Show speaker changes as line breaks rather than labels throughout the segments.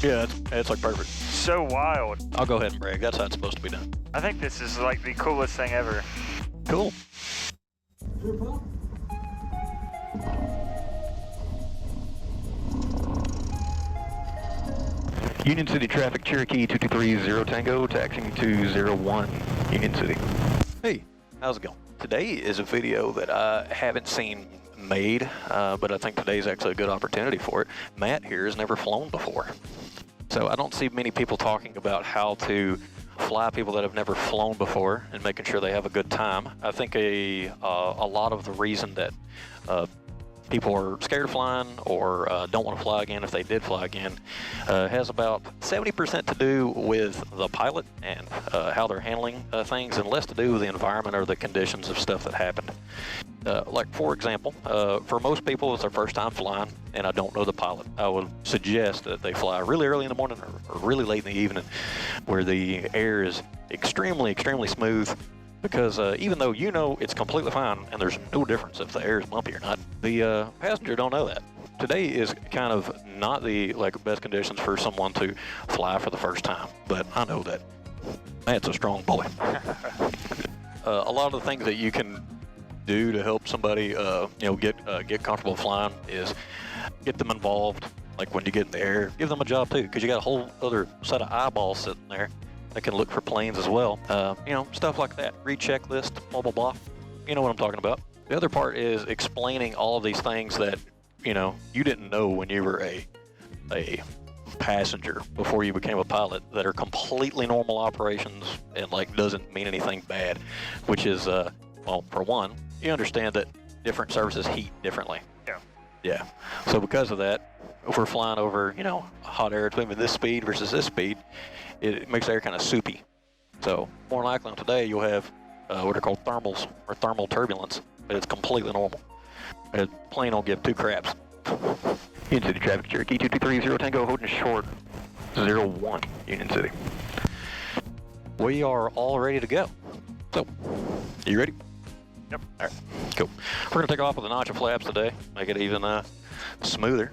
Yeah, it's like perfect.
So wild.
I'll go ahead and brag. That's how it's supposed to be done.
I think this is like the coolest thing ever.
Cool.
Union City traffic, Cherokee 2230 Tango, taxiing to 01 Union City.
Hey, how's it going? Today is a video that I haven't seen made, but I think today's actually a good opportunity for it. Matt here has never flown before. So I don't see many people talking about how to fly people that have never flown before and making sure they have a good time. I think a lot of the reason that people are scared of flying or don't want to fly again if they did fly again has about 70% to do with the pilot and how they're handling things, and less to do with the environment or the conditions of stuff that happened. Like, for example, for most people, it's their first time flying, and I don't know the pilot. I would suggest that they fly really early in the morning or really late in the evening, where the air is extremely, extremely smooth. Because even though you know it's completely fine and there's no difference if the air is bumpy or not, the passenger don't know that. Today is kind of not the best conditions for someone to fly for the first time, but I know that Matt's a strong boy. A lot of the things that you can do to help somebody get comfortable flying is get them involved. Like when you get in the air, give them a job too, because you got a whole other set of eyeballs sitting there that can look for planes as well. Stuff like that. Read checklist, blah, blah, blah. You know what I'm talking about. The other part is explaining all of these things that, you didn't know when you were a passenger before you became a pilot, that are completely normal operations and doesn't mean anything bad, which is, well, for one, you understand that different surfaces heat differently.
Yeah.
Yeah. So because of that, if we're flying over, hot air between this speed versus this speed, it makes the air kind of soupy. So more likely on today, you'll have what are called thermals or thermal turbulence, but it's completely normal. The plane don't give two craps.
Union City traffic, Cherokee 2230 Tango, holding short 01 Union City.
We are all ready to go. So, you ready?
Yep.
All right, cool. We're gonna take off with a notch of flaps today, make it even smoother.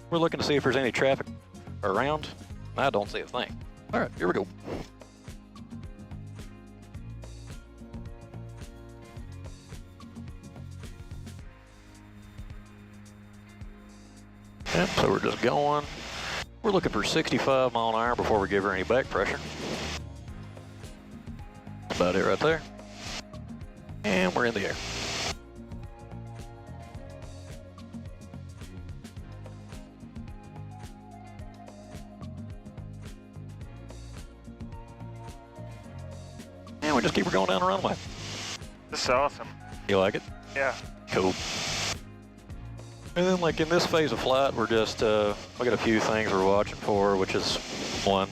We're looking to see if there's any traffic around. I don't see a thing. All right, here we go. Yep, so we're just going. We're looking for 65 mile an hour before we give her any back pressure. That's about it right there. And we're in the air. And we just keep her going down the runway.
This is awesome.
You like it?
Yeah.
Cool. And then in this phase of flight, we're just, we got a few things we're watching for, which is one,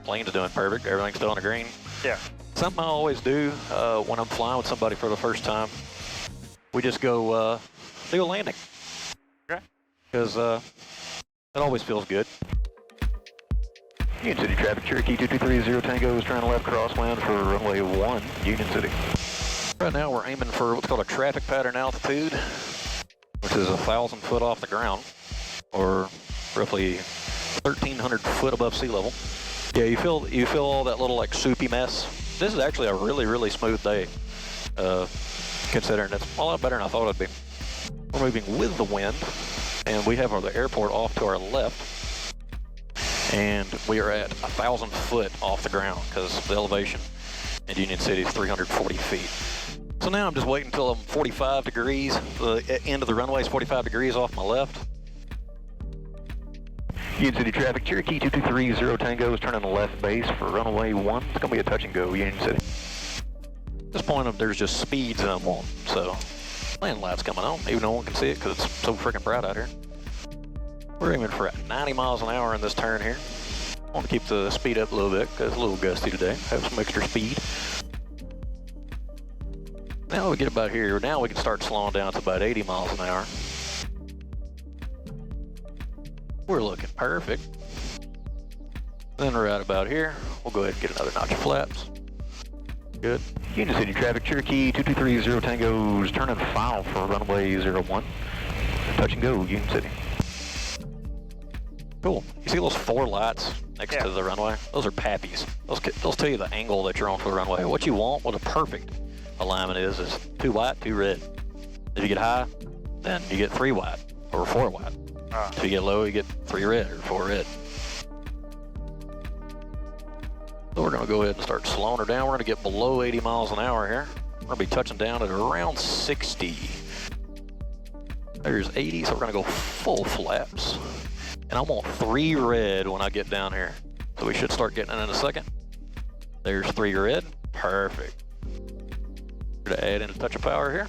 plane's doing perfect, everything's still on the green.
Yeah.
Something I always do when I'm flying with somebody for the first time, we just go do a landing.
Okay.
Because it always feels good.
Union City traffic, Cherokee 2230 Tango is trying to left crosswind for runway 1, Union City.
Right now we're aiming for what's called a traffic pattern altitude, which is 1,000 foot off the ground, or roughly 1,300 foot above sea level. Yeah, you feel all that little soupy mess. This is actually a really, really smooth day, considering it's a lot better than I thought it'd be. We're moving with the wind, and we have the airport off to our left, and we are at 1,000 foot off the ground because the elevation in Union City is 340 feet. So now I'm just waiting until I'm 45 degrees. The end of the runway is 45 degrees off my left.
Union City traffic, Cherokee 2230 Tango is turning the left base for runway 1. It's going to be a touch and go, Union City.
At this point, there's just speeds I'm on, so land light's coming on, even though no one can see it because it's so freaking bright out here. We're aiming for 90 miles an hour in this turn here. I want to keep the speed up a little bit because it's a little gusty today. Have some extra speed. Now we get about here, now we can start slowing down to about 80 miles an hour. We're looking perfect. Then right about here, we'll go ahead and get another notch of flaps. Good.
Union City traffic, Cherokee 2230 Tango's turning foul for runway 01. Touch and go, Union City.
Cool. You see those 4 lights next to the runway? Those are pappies. Those tell you the angle that you're on for the runway. What you want, what a perfect alignment is 2 white, 2 red. If you get high, then you get 3 white or 4 white. If you get low, you get 3 red or 4 red. So we're gonna go ahead and start slowing her down. We're gonna get below 80 miles an hour here. We're gonna be touching down at around 60. There's 80, so we're gonna go full flaps. And I want 3 red when I get down here. So we should start getting it in a second. There's 3 red, perfect. We're gonna add in a touch of power here.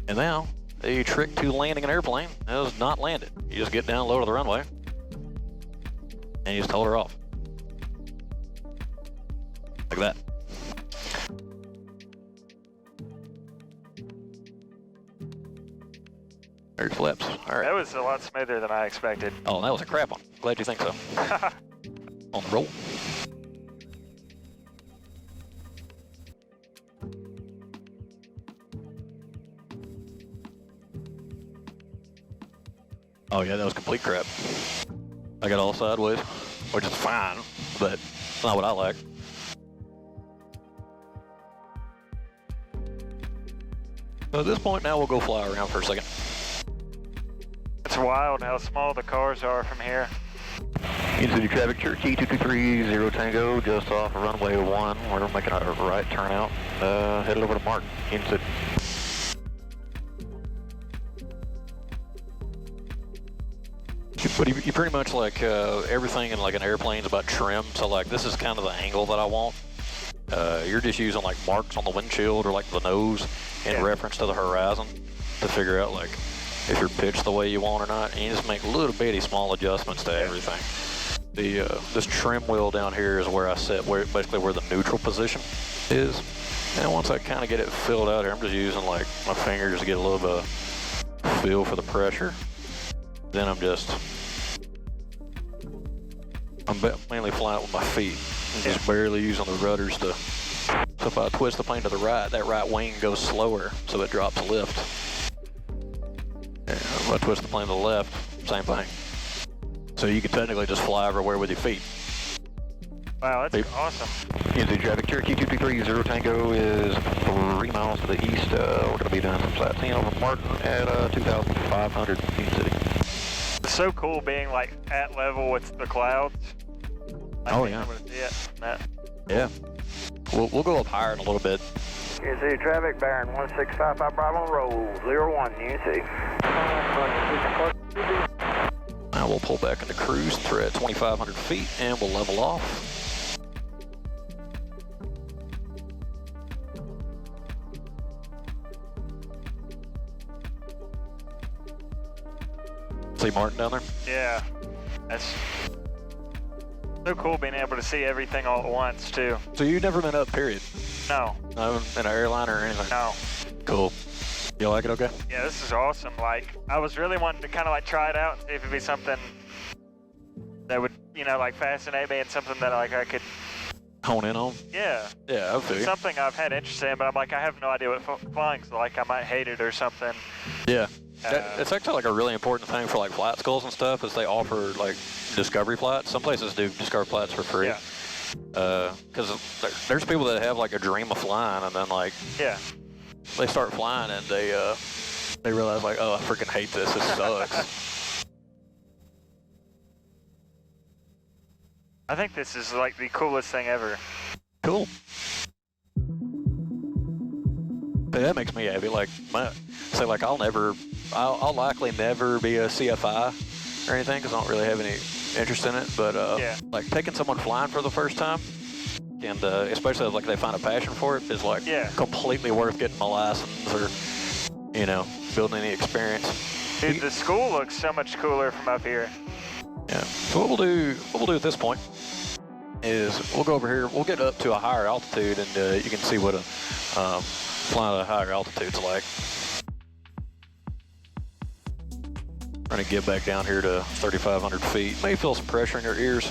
And now, the trick to landing an airplane is not land it. You just get down low to the runway, and you just hold her off. Like that. There's flips. All right.
That was a lot smoother than I expected.
Oh, that was a crap one. Glad you think so. On the roll. Oh yeah, that was complete crap. I got all sideways, which is fine, but it's not what I like. So at this point now we'll go fly around for a second.
It's wild how small the cars are from here.
Kansas City traffic, Cherokee 2230 Tango, just off of runway 1. We're making a right turnout, headed over to Martin, Kansas City. But
you pretty much like everything in like an airplane is about trim. So like this is kind of the angle that I want. You're just using like marks on the windshield or like the nose in reference to the horizon to figure out like if you're pitched the way you want or not. And you just make little bitty small adjustments to everything. This trim wheel down here is where I set basically where the neutral position is. And once I kind of get it filled out here, I'm just using like my fingers to get a little bit of feel for the pressure. Then I'm mainly flying with my feet. I'm just barely using the rudders to, so if I twist the plane to the right, that right wing goes slower, so it drops lift. And if I twist the plane to the left, same thing. So you can technically just fly everywhere with your feet.
Wow, that's awesome.
Kansas City traffic, Cherokee 2230 Tango is 3 miles to the east. We're going to be doing some sightseeing over Martin at 2,500 Kansas City.
It's so cool being like at level with the clouds.
Oh yeah. Yeah. We'll go up higher in a little bit.
Kansas City traffic, bearing 1655 Bravo, roll 01, UNC.
Now we'll pull back into cruise and thread 2,500 feet and we'll level off. See Martin down there?
Yeah, that's so cool being able to see everything all at once too.
So you've never been up, period?
No.
No, in an airliner or anything?
No.
Cool. You like it okay?
Yeah, this is awesome. Like, I was really wanting to kind of like try it out and see if it'd be something that would, you know, like fascinate me and something that like I could
hone in on?
Yeah.
Yeah, I feel you.
Something I've had interest in, but I'm like, I have no idea what flying's like. I might hate it or something.
Yeah. It's actually like a really important thing for like flight schools and stuff is they offer like discovery flights. Some places do discovery flights for free.
Yeah.
Because there's people that have like a dream of flying and then like they start flying and they realize like, oh, I freaking hate this. This sucks.
I think this is like the coolest thing ever.
Cool. That makes me happy. Like, like I'll likely never be a CFI or anything because I don't really have any interest in it. But like taking someone flying for the first time, and especially like they find a passion for it, is like completely worth getting my license or, you know, building any experience.
Dude, the school looks so much cooler from up here.
Yeah. So what we'll do at this point is we'll go over here. We'll get up to a higher altitude, and you can see what a flying at a higher altitude's like. Trying to get back down here to 3,500 feet. May feel some pressure in your ears.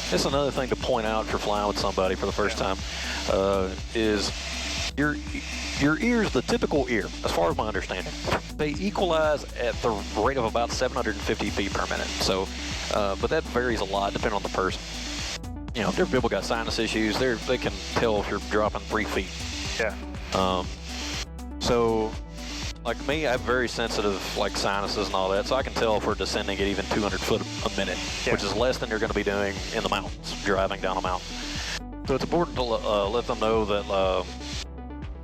That's another thing to point out for flying with somebody for the first time. Is your ears, the typical ear, as far as my understanding, they equalize at the rate of about 750 feet per minute. So, but that varies a lot depending on the person. You know, different people got sinus issues. They can tell if you're dropping 3 feet.
Yeah.
So, like me, I have very sensitive like sinuses and all that, so I can tell if we're descending at even 200 foot a minute, which is less than you're going to be doing in the mountains, driving down a mountain. So it's important to let them know that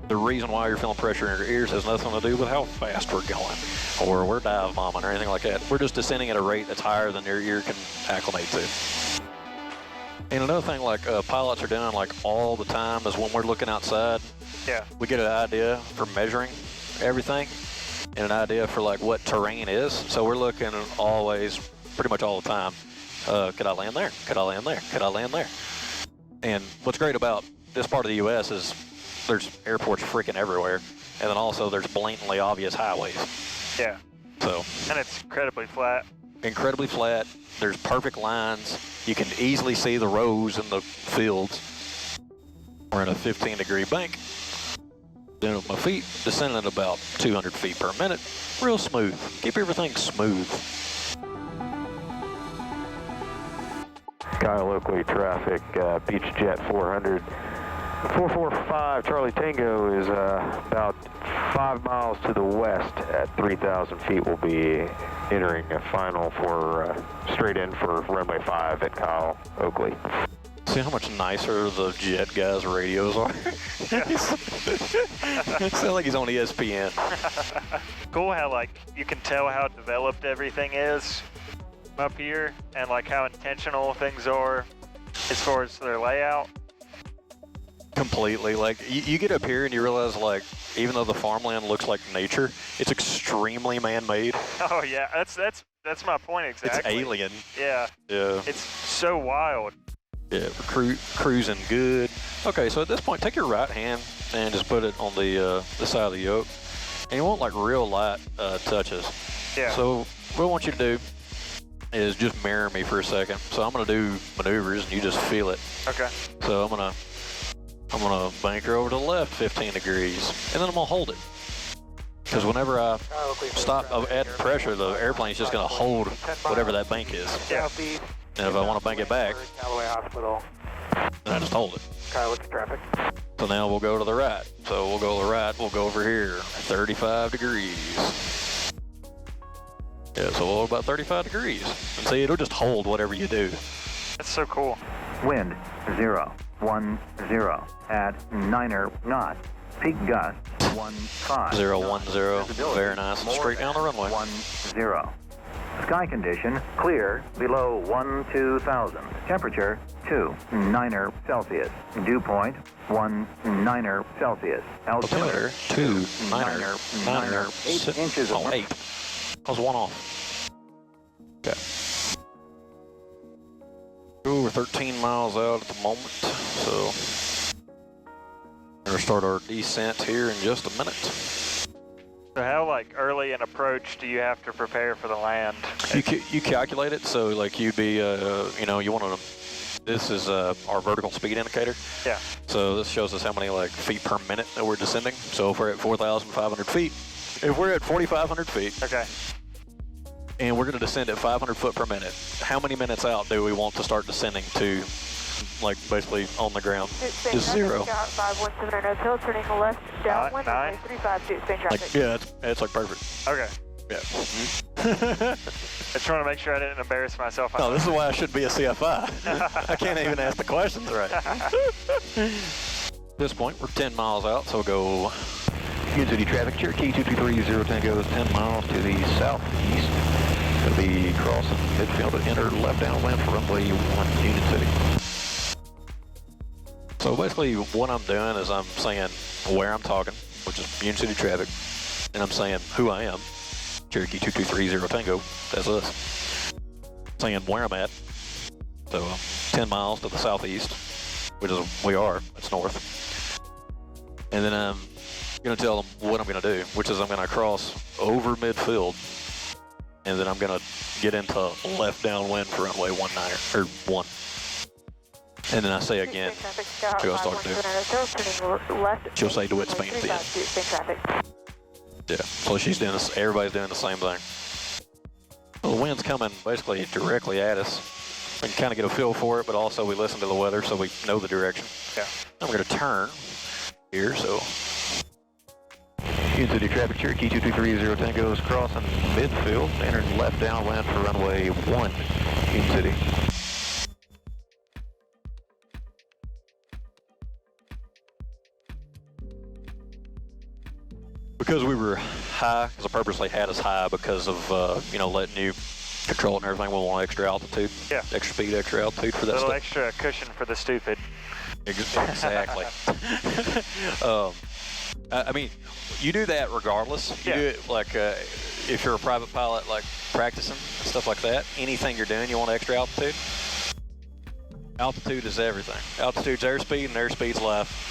the reason why you're feeling pressure in your ears has nothing to do with how fast we're going, or we're dive bombing or anything like that. We're just descending at a rate that's higher than your ear can acclimate to. And another thing like pilots are doing like all the time is when we're looking outside, we get an idea for measuring everything and an idea for like what terrain is. So we're looking always, pretty much all the time, could I land there? Could I land there? Could I land there? And what's great about this part of the U.S. is there's airports freaking everywhere, and then also there's blatantly obvious highways.
Yeah.
So.
And it's incredibly flat.
Incredibly flat. There's perfect lines. You can easily see the rows in the fields. We're in a 15-degree bank. Doing with my feet, descending at about 200 feet per minute. Real smooth. Keep everything smooth.
Kyle Oakley traffic, Beach Jet 400. 445 Charlie Tango is about 5 miles to the west at 3,000 feet. We'll be entering a final for straight in for runway 5 at Kyle Oakley.
See how much nicer the jet guys' radios are? It sounds like he's on ESPN.
Cool how like you can tell how developed everything is up here and like how intentional things are as far as their layout.
Completely. Like you get up here and you realize like even though the farmland looks like nature, it's extremely man-made.
Oh yeah, that's my point exactly.
It's alien.
Yeah.
Yeah.
It's so wild.
Yeah, we're cruising good. Okay, so at this point, take your right hand and just put it on the side of the yoke, and you want like real light touches.
Yeah.
So what I want you to do is just mirror me for a second. So I'm gonna do maneuvers, and you just feel it.
Okay.
So I'm gonna banker over to the left 15 degrees, and then I'm gonna hold it. Because whenever I stop adding pressure, the airplane's just gonna hold whatever that bank is.
Yeah.
And if I want to bank it back, then I just hold it.
Traffic.
So now we'll go to the right. So we'll go to the right, we'll go over here, 35 degrees. Yeah, so we'll go about 35 degrees. And see, it'll just hold whatever you do.
That's so cool.
Wind 010 at 9 knots. Peak gust 15.
010, very nice, and straight down the runway.
10. Sky condition clear below 12,000. Temperature 29 Celsius. Dew point 19 Celsius.
Altimeter 29
8 inches of
8. Cause one off. Okay. We're 13 miles out at the moment, so we're gonna start our descent here in just a minute.
So how like early in approach do you have to prepare for the land?
You calculate it, so like you'd be, you know, you want to, this is our vertical speed indicator.
Yeah.
So this shows us how many like feet per minute that we're descending. So if we're at 4,500 feet, if we're at 4,500 feet,
okay,
and we're gonna descend at 500 foot per minute, how many minutes out do we want to start descending to, like basically on the ground? Just 0.
517 hill, turning left downwind,
9.
352, Spain traffic.
Like, yeah, it's like perfect.
okay.
Yeah.
I just want to make sure I didn't embarrass myself.
No, this is why I should be a CFI. I can't even ask the questions right. At this point, we're 10 miles out, so we'll go
Union City traffic, Cherokee 2230 Tango is 10 miles to the southeast. Going to be crossing midfield to enter left downwind for runway 1, Union City.
So basically what I'm doing is I'm saying where I'm talking, which is Union City traffic, and I'm saying who I am, Cherokee 2230 Tango, that's us. Saying where I'm at, so 10 miles to the southeast, which is, we are, it's north. And then I'm going to tell them what I'm going to do, which is I'm going to cross over midfield, and then I'm going to get into left downwind for runway 19, or 1. And then I say again, she'll start to. She'll say DeWitt Spain at the end. Yeah, so she's doing this, everybody's doing the same thing. Well, the wind's coming basically directly at us. We can kind of get a feel for it, but also we listen to the weather so we know the direction.
Yeah.
I'm going to turn here, so.
Union City traffic, Cherokee 2230 Tango is crossing midfield, entering left downwind for runway 1, Union City.
Because we were high, because I purposely had us high because of, letting you control it and everything, we want extra altitude.
Yeah.
Extra speed, extra altitude for that
A little
stuff.
extra cushion for the stupid.
Exactly. I mean, you do that regardless. You do it like if you're a private pilot, like practicing, stuff like that. Anything you're doing, you want extra altitude. Altitude is everything. Altitude's airspeed, and airspeed's life.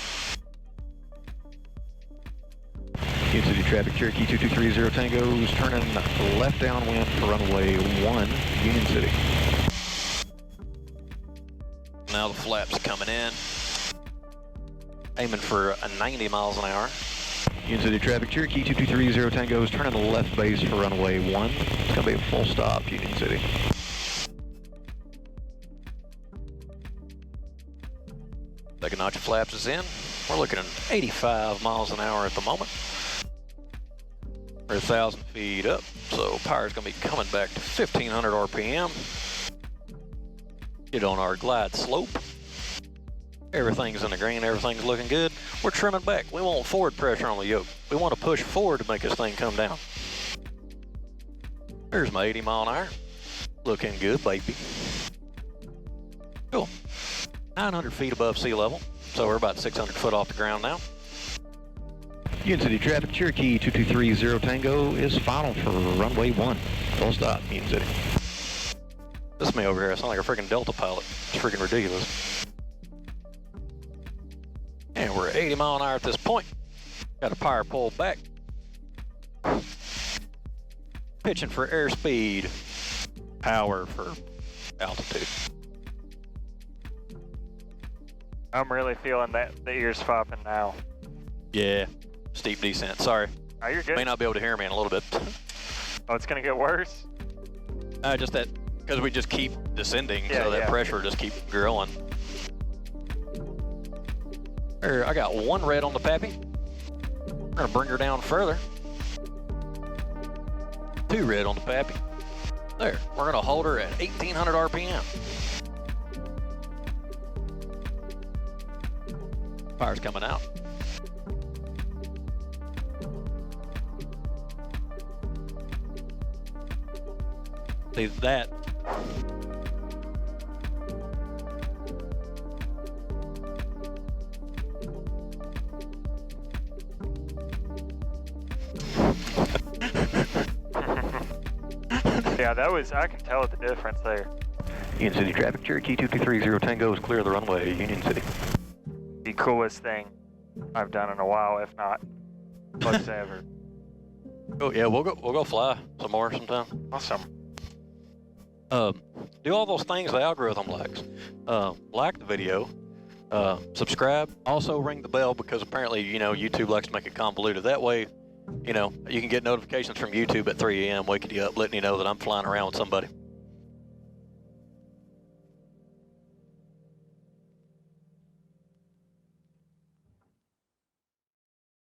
Union City traffic, Cherokee 2230 Tango is turning left downwind for runway 1, Union City.
Now the flaps are coming in. Aiming for 90 miles an hour.
Union City traffic, Cherokee 2230 Tango is turning to left base for runway 1. It's going to be a full stop, Union City.
Second notch of flaps is in. We're looking at 85 miles an hour at the moment. We're 1,000 feet up, so power's going to be coming back to 1,500 RPM. Get on our glide slope. Everything's in the green, everything's looking good. We're trimming back. We want forward pressure on the yoke. We want to push forward to make this thing come down. There's my 80 mile an hour. Looking good, baby. Cool. 900 feet above sea level, so we're about 600 foot off the ground now.
Union City traffic, Cherokee 2230 Tango is final for runway 1. Full stop, Union City.
This is me over here. I sound like a freaking Delta pilot. It's freaking ridiculous. And we're at 80 mile an hour at this point. Got a power pull back. Pitching for airspeed. Power for altitude.
I'm really feeling that the ears popping now.
Yeah. Steep descent. Sorry.
Oh, you're good.
May not be able to hear me in a little bit.
Oh, it's gonna get worse?
Just that, because we just keep descending, so that pressure just keeps growing. There, I got one red on the Pappy. We're gonna bring her down further. 2 red on the Pappy. There, we're gonna hold her at 1,800 RPM. Fire's coming out. See that?
Yeah, that was, I can tell the difference there.
Union City traffic, Cherokee 2230 Tango is clear of the runway, Union City.
The coolest thing I've done in a while, if not whatsoever.
Oh yeah, we'll go fly some more sometime.
Awesome.
Do all those things the algorithm likes. Like the video, subscribe, also ring the bell because apparently, YouTube likes to make it convoluted. That way, you can get notifications from YouTube at 3 a.m. waking you up, letting you know that I'm flying around with somebody.